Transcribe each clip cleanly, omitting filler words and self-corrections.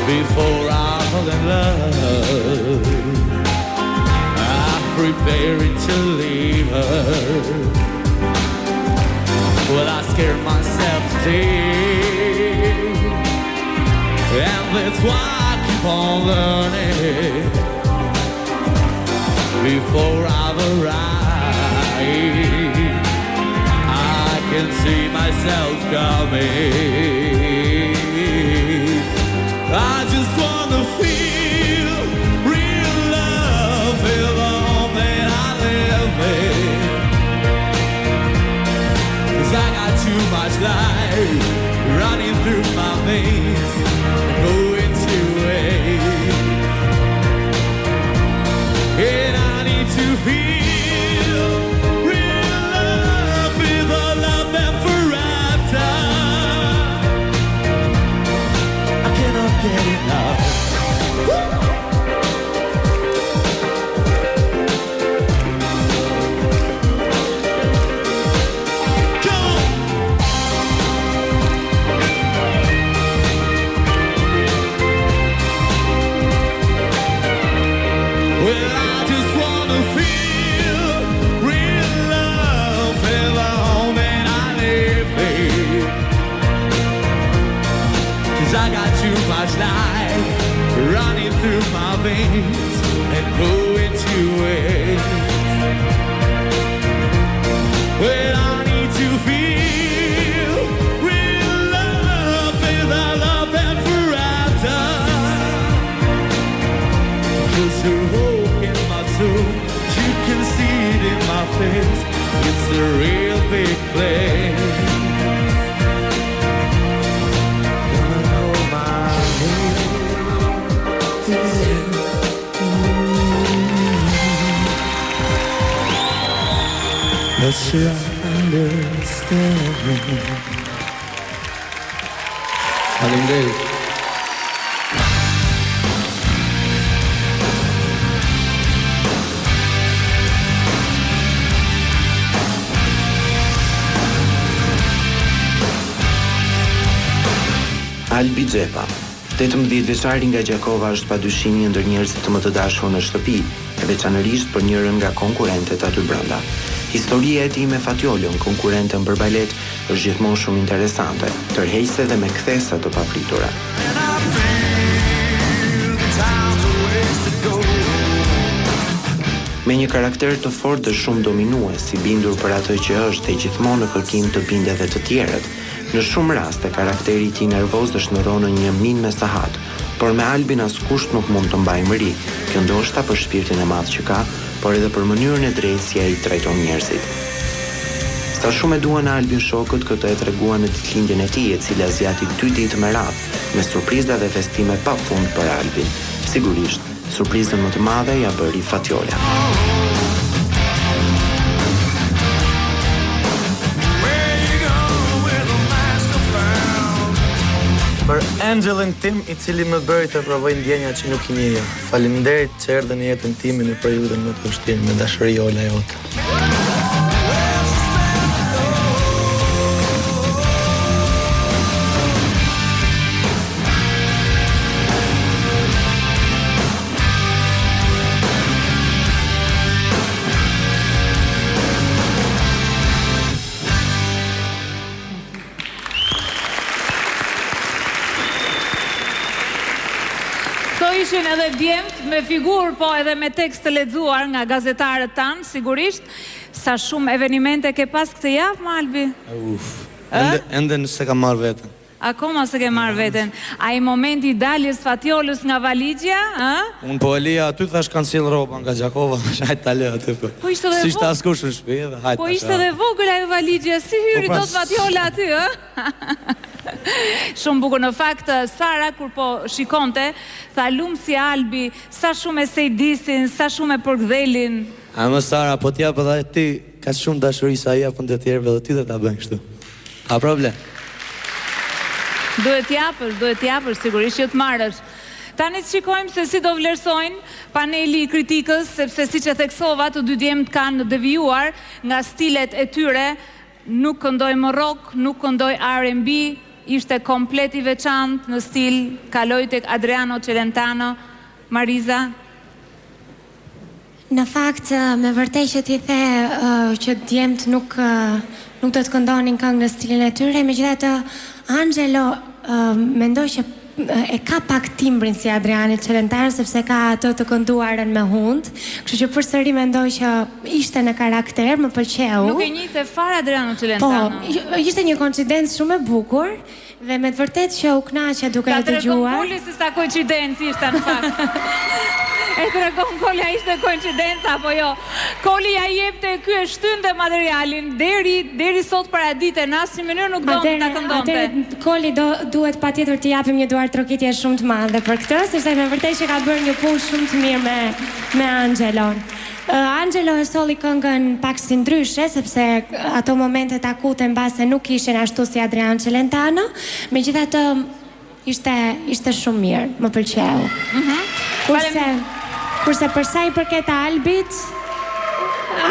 before I fall in love. I'm preparing to leave her. Well, I scared myself to death, and that's why I keep on learning before I've arrived. I can see myself coming. I just wanna feel real love, feel the home that I live in. 'Cause I got too much life running through my veins, going to waste. And I need to feel real love, feel the love that forever. I cannot get enough. Well, I just wanna feel real love, feel the home that I live in. 'Cause I got too much life running through my veins and going to waste. Well, I need to feel real love, feel the love that forever. 'Cause you're hope in my soul, you can see it in my face. It's a real big place. Gonna hold my hand. But you understand. Faleminderit. Albi Xhepa, 18 vjeçari nga Gjakova, është padyshim një ndër njerëzit të më të dashur në shtëpi, e veçanërisht për njërin nga konkurrentet aty brenda. Historia e tij me Fatiolën, konkurrenten për balet, është gjithmonë shumë interesante, tërheqëse dhe me kthesa të papritura. Me një karakter të fortë dhe shumë dominues, i bindur për atë që është e gjithmonë në kërkim të bindë edhe të tjerët, në shumë raste karakteri i tij nervoz është ndronë një min me sahat, por me Albin askush nuk mund të mbajë mri. Kjo ndoshta për shpirtin e madh që ka, por edhe për mënyrën e drejtë si ai trajton njerëzit. Sa shumë e duan Albin shokët, këtë e treguan në ditëlindjen e tij, e cila zgjati 2 ditë me radhë, me surpriza dhe festime pafund për Albin. Sigurisht, surprizën më të madhe ja bëri Fatiola. Për Angelën tim, i cili më bëri të provoj ndjenja që nuk i njeh. Faleminderit që erdhe në jetën time në periudhën më të vështirë, me dashuri Ola jote. Ishin edhe djemt me figurë, po edhe me tekst të lexuar nga gazetarët tanë, sigurisht. Sa shumë evenimente ke pas këtë javë, Albi? Ende se ka marrë veten. Akoma se ke marrë veten. Ai momenti i daljes Fatiolës nga valizja, Unë po e lija aty, thash kanë sill rroba nga Gjakova, hajt ta lë aty po. Po ishte edhe si ishte askush në shtëpi dhe hajt. Po ishte edhe vogël ajo valizja, si hyri dot Fatiola aty, Shumë bukur në fakt. Sara kur po shikonte, tha lumë si Albi, sa shumë e sejdisin, sa shumë e përgdhelin. A më Sara, po t'jap edhe ti ka shumë dashuri sa i japën të tjerëve dhe ti dhe ta bën kështu. Ka problem. Duhet t'japësh, sigurisht që të marrësh. Tani të shikojmë se si do vlerësojnë paneli i kritikës, sepse si që theksova, të dy djemët kanë devijuar nga stilet e tyre, nuk këndoj më rock, nuk këndoj R&B, ishte komplet I veçantë në stil, kaloi tek Adriano Celentano, Mariza? Në fakt, me vërtet që ti the që djemt nuk do të këndonin këngë në stilin e tyre, megjithatë Angelo mendoj që e ka pak timbrin si Adriano Celentano sepse ka ato të kënduarën me hund, kështu që përsëri mendoj që ishte në karakter, më pëlqeu. Nuk e njihte fare Adriano Celentano. Po, ishte një koincidencë shumë e bukur dhe me të vërtet që u kënaqa duke e dëgjuar. Ta tregon Koli se sa koincidencë ishte në fakt. E tregon Koli a ishte koincidencë apo jo. Koli ja jepte ky e shtynte materialin deri sot paradite në asnjë mënyrë nuk donte ta këndonte. Atëherë Koli duhet patjetër të japim një duar trokitje shumë të madhe për këtë, sepse me vërtet që ka bërë një punë shumë të mirë me Angelon. Angelo e solli këngën pak si ndryshe, sepse ato momentet akute mbase nuk ishin ashtu si Adriano Celentano, megjithatë ishte shumë mirë, më pëlqeu. Kurse për sa I përket Albit,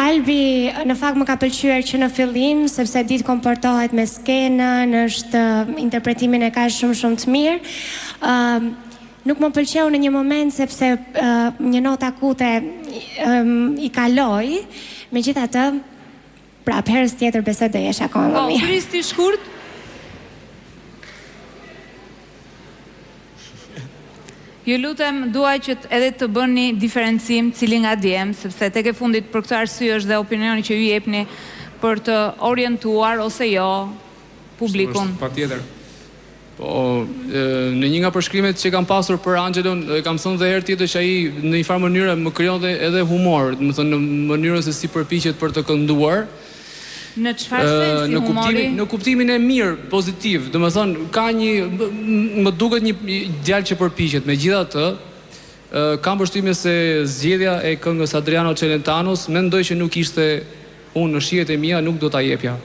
Albi në fakt më ka pëlqyer që në fillim, sepse ditë komportohet me skenën, është interpretimin e ka shumë të mirë. Nuk më pëlqeu në një moment sepse një notë akute I kaloi, megjithatë, prap herës tjetër besoj do jesh akoma më mirë. Po, Kristi shkurt. Ju lutem, duaj që edhe të bëni diferencim cili nga djem, sepse tek e fundit për këtë arsye është dhe opinioni që ju jepni për të orientuar ose jo publikun. Patjetër. Po, në një nga përshkrimet që kam pasur për Angelon, kam thënë dhe herë tjetër që ai në një farë mënyrë më krijonte edhe humor, do të thënë në mënyrën se si përpiqet për të kënduar. Në çfarë sensi humori? Në kuptimin e mirë, pozitiv. Do të thënë ka më duket një djalë që përpiqet. Megjithatë, kam përshtypjen se zgjedhja e këngës Adriano Celentanos mendoj që nuk ishte unë në shihet e mia nuk do ta jepja.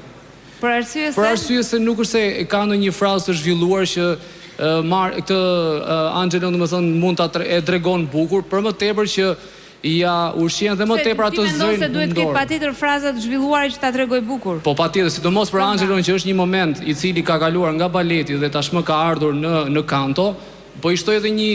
Për arsye se nuk është se ka ndonjë frazë të zhvilluar që këtë Angelo domethënë mund ta tregon bukur, për më tepër që ja ushqen dhe më tepër ato zërin. Ti mendon se duhet të ketë patjetër fraza të zhvilluara që ta tregoj bukur? Po patjetër, sidomos për Angelon që është një moment I cili ka kaluar nga baleti dhe tashmë ka ardhur në kanto. Po I shtoj edhe një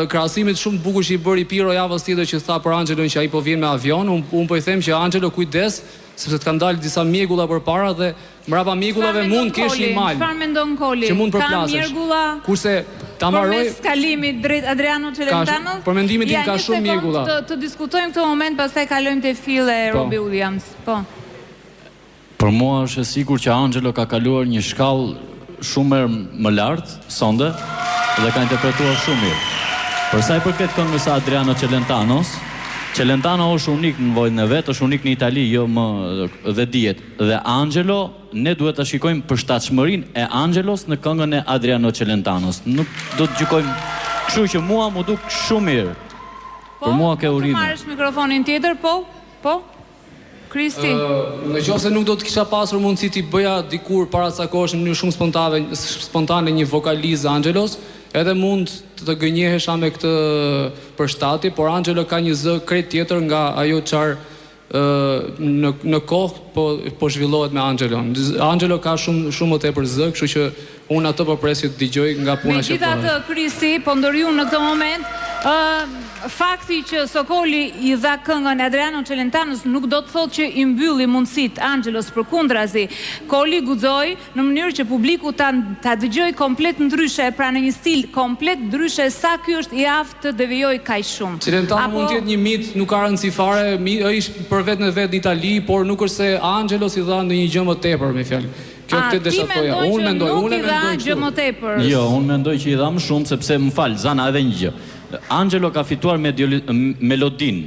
krahasimit shumë të bukur që I bëri Piro javës tjetër që tha për Angelon që ai po vjen me avion. Unë po I them që Angelo kujdes, sepse të kanë dalë disa mjegulla përpara dhe mbrapa mjegullave mund kesh një mal. Çfarë mendon Koli? Që mund Ka përplasesh. mjegulla? Kurse ta mbaroj Përmes kalimit drejt Adriano Celentano? Për mendimin tim ka shumë mjegulla. Të diskutojmë këtë moment, pastaj kalojmë te Phil e Robbie Williams. Po. Për mua është e sigurt që Angelo ka kaluar një shkallë shumë më lartë sonde dhe ka interpretuar shumë mirë. Për sa I përket këngës së Adriano Celentanos, Celentano është unik në vojën e vet, është unik në Itali, jo më dhe dihet. Dhe Angelo, ne duhet ta shikojmë përshtatshmërinë e Angelos në këngën e Adriano Celentanos. Nuk do të gjykojmë, kështu që mua më duk shumë mirë. Për mua ka urinë. Po, marrësh mikrofonin tjetër, po? Kristi. Në qoftë se nuk do të kisha pasur mundësi t'i bëja dikur para ca kohësh në mënyrë shumë spontane një vokalizë Angelos, edhe mund të gënjehesha me këtë përshtatje, por Angelo ka një zë krejt tjetër nga ajo çfarë në kohë po zhvillohet me Angelon. Angelo ka shumë më tepër zë, kështu që unë atë po pres që të dëgjoj nga puna që po. Megjithatë, Kristi, po ndërhyjun në këtë moment, fakti që Sokoli I dha këngën e Adriano Celentanos nuk do të thotë që I mbylli mundësitë Angelos, përkundrazi. Koli guxoi në mënyrë që publiku ta dëgjojë komplet ndryshe, pra në një stil komplet ndryshe sa ky është I aftë të devijoj kaq shumë. Celentano mund të jetë një mit, nuk ka rëndësi fare, është për vetë në vetë në Itali, por nuk është se Angelos I dha ndonjë gjë më tepër, me fjalë. Ti mendoj që nuk I dha gjë më tepër? Jo, unë mendoj që I dha më shumë, sepse më fal, Zana, edhe një gjë. Angelo ka fituar me melodin,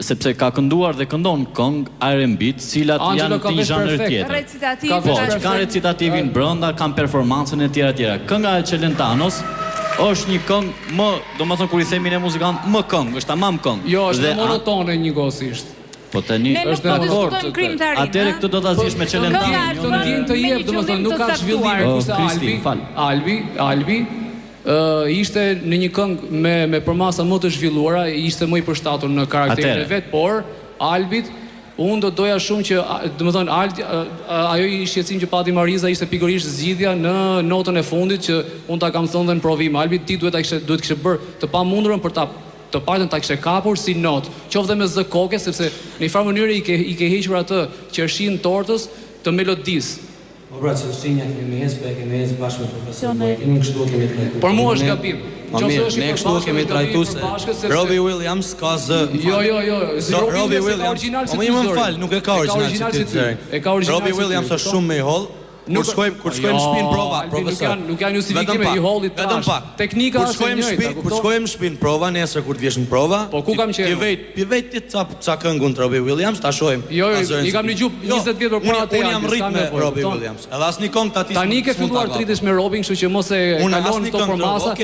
sepse ka kënduar dhe këndon këngë R&B, cilat janë të një zhanër tjetër. Recitativ. Po, kanë recitativin brenda, kanë performancën e tjera. Kënga e Celentanos është një këngë më, domethënë kur I themi ne muzikant, më këngë, është tamam këngë. Jo, është monotone njëkohësisht. Po tani është dakord. Atëherë këtë do ta zish me Celentanon. Do ndjen të jep, domethënë nuk ka zhvillim, kurse Albi ishte në një këngë me përmasa më të zhvilluara, ishte më I përshtatur në karakterin e vet, por Albit Unë do doja shumë që, domethënë, ajo i shqetësim që pati Mariza ishte pikërisht zgjidhja në notën e fundit që unë ta kam thënë dhe në provim. Albi ti duhet kishte bërë të pamundurën për të partën ta kishte kapur si notë, qoftë me zë koke, sepse në një farë mënyrë i ke hequr atë qershin tortës të melodisë. Po pra, që shinja kemi hes bashkë me profesorin. Kemi kështu kemi trajtuar. Por mua është gabim. Ne kështu kemi trajtuar se Robbie Williams ka zë. Jo. Robbie Williams. Më fal, nuk e ka origjinal si ti. Robbie Williams është shumë më i holl. Kur shkojmë në shtëpinë prova, profesor. Nuk janë justifikime i hollit tash. Teknika është e njëjta. Kur shkojmë në shtëpinë prova, nesër kur të vjesh në prova, po ku kam qenë? Ti vetë ti ça këngun të Robbie Williams, ta shohim. Jo, i kam dëgjuar 20 vjet përpara te. Unë jam rrit me Robbie Williams. Edhe asnjë këngë tati. Tani ke filluar të rritesh me Robbie, kështu që mos e kalon këto formasa.